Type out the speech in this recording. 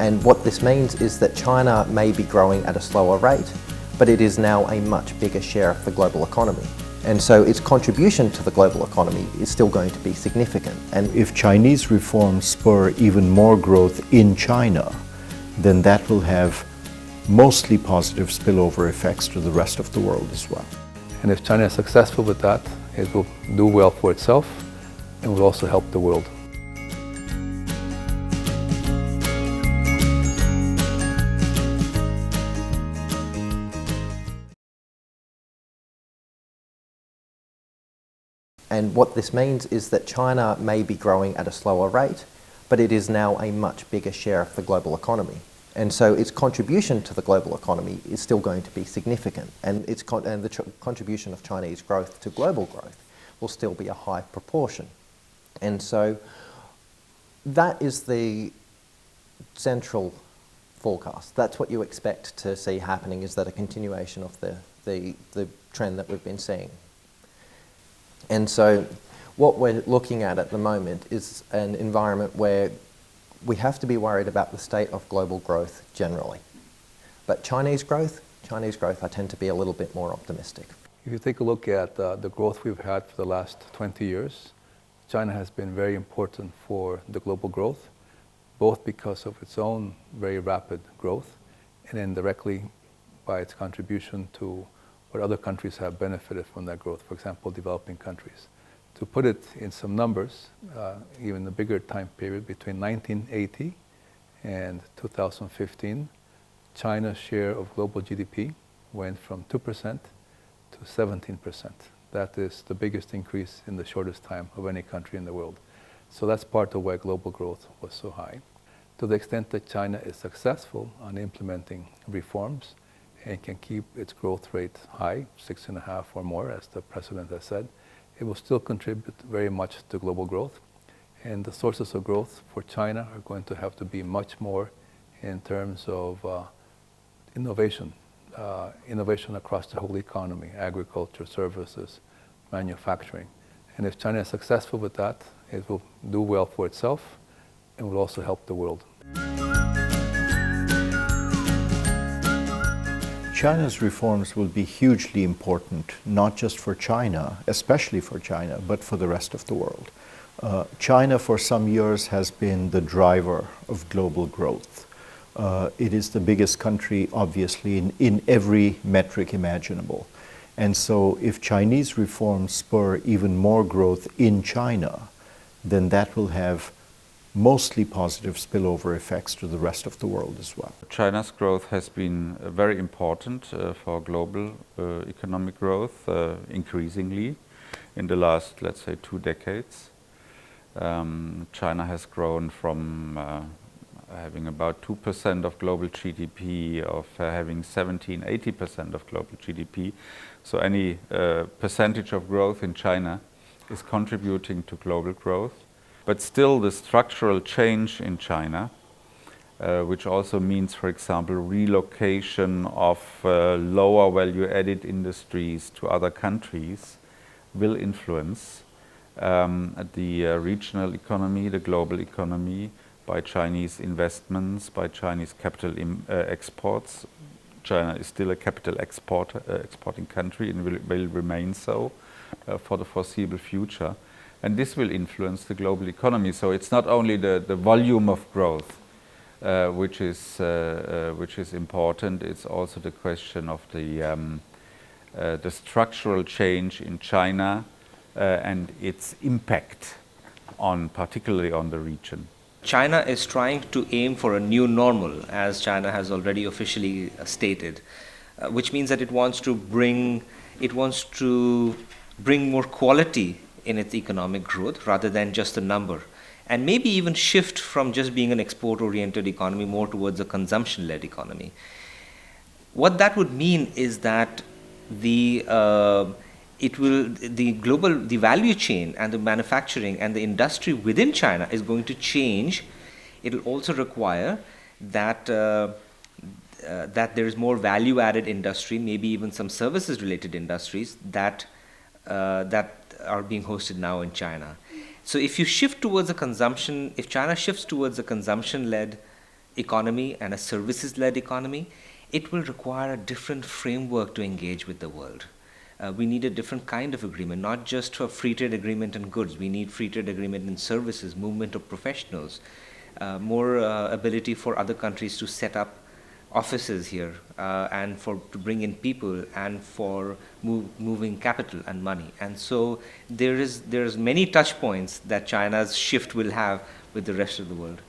And what this means is that China may be growing at a slower rate, but it is now a much bigger share of the global economy. And so its contribution to the global economy is still going to be significant. And if Chinese reforms spur even more growth in China, then that will have mostly positive spillover effects to the rest of the world as well. And if China is successful with that, it will do well for itself and will also help the world. And what this means is that China may be growing at a slower rate, but it is now a much bigger share of the global economy. And so its contribution to the global economy is still going to be significant. And the contribution of Chinese growth to global growth will still be a high proportion. And so that is the central forecast. That's what you expect to see happening, is that a continuation of the trend that we've been seeing. And so what we're looking at the moment is an environment where we have to be worried about the state of global growth generally. But Chinese growth, I tend to be a little bit more optimistic. If you take a look at the growth we've had for the last 20 years, China has been very important for the global growth, both because of its own very rapid growth and indirectly by its contribution to what other countries have benefited from that growth, for example, developing countries. To put it in some numbers, even a bigger time period between 1980 and 2015, China's share of global GDP went from 2% to 17%. That is the biggest increase in the shortest time of any country in the world. So that's part of why global growth was so high. To the extent that China is successful on implementing reforms and can keep its growth rate high, 6.5 or more, as the president has said, it will still contribute very much to global growth. And the sources of growth for China are going to have to be much more in terms of innovation across the whole economy, agriculture, services, manufacturing. And if China is successful with that, it will do well for itself and will also help the world. China's reforms will be hugely important, not just for China, especially for China, but for the rest of the world. China for some years has been the driver of global growth. It is the biggest country, obviously, in every metric imaginable. And so if Chinese reforms spur even more growth in China, then that will have mostly positive spillover effects to the rest of the world as well. China's growth has been very important for global economic growth, increasingly in the last, let's say, 2 decades. China has grown from having about 2% of global GDP, of having 17–80% of global GDP. So any percentage of growth in China is contributing to global growth. But still, the structural change in China, which also means, for example, relocation of lower value-added industries to other countries, will influence the regional economy, the global economy, by Chinese investments, by Chinese capital exports. China is still a capital exporting country and will remain so for the foreseeable future. And this will influence the global economy. So it's not only the volume of growth which is important. It's also the question of the structural change in China and its impact particularly on the region. China is trying to aim for a new normal, as China has already officially stated, which means that it wants to bring more quality in its economic growth rather than just a number, and maybe even shift from just being an export-oriented economy more towards a consumption-led economy. What that would mean is that the value chain and the manufacturing and the industry within China is going to change. It will also require that that there is more value-added industry, maybe even some services-related industries that are being hosted now in China. So if you shift towards a consumption, if China shifts towards a consumption-led economy and a services-led economy, it will require a different framework to engage with the world. We need a different kind of agreement, not just a free trade agreement in goods. We need free trade agreement in services, movement of professionals, more ability for other countries to set up offices here and to bring in people and for moving capital and money. And so there's many touch points that China's shift will have with the rest of the world.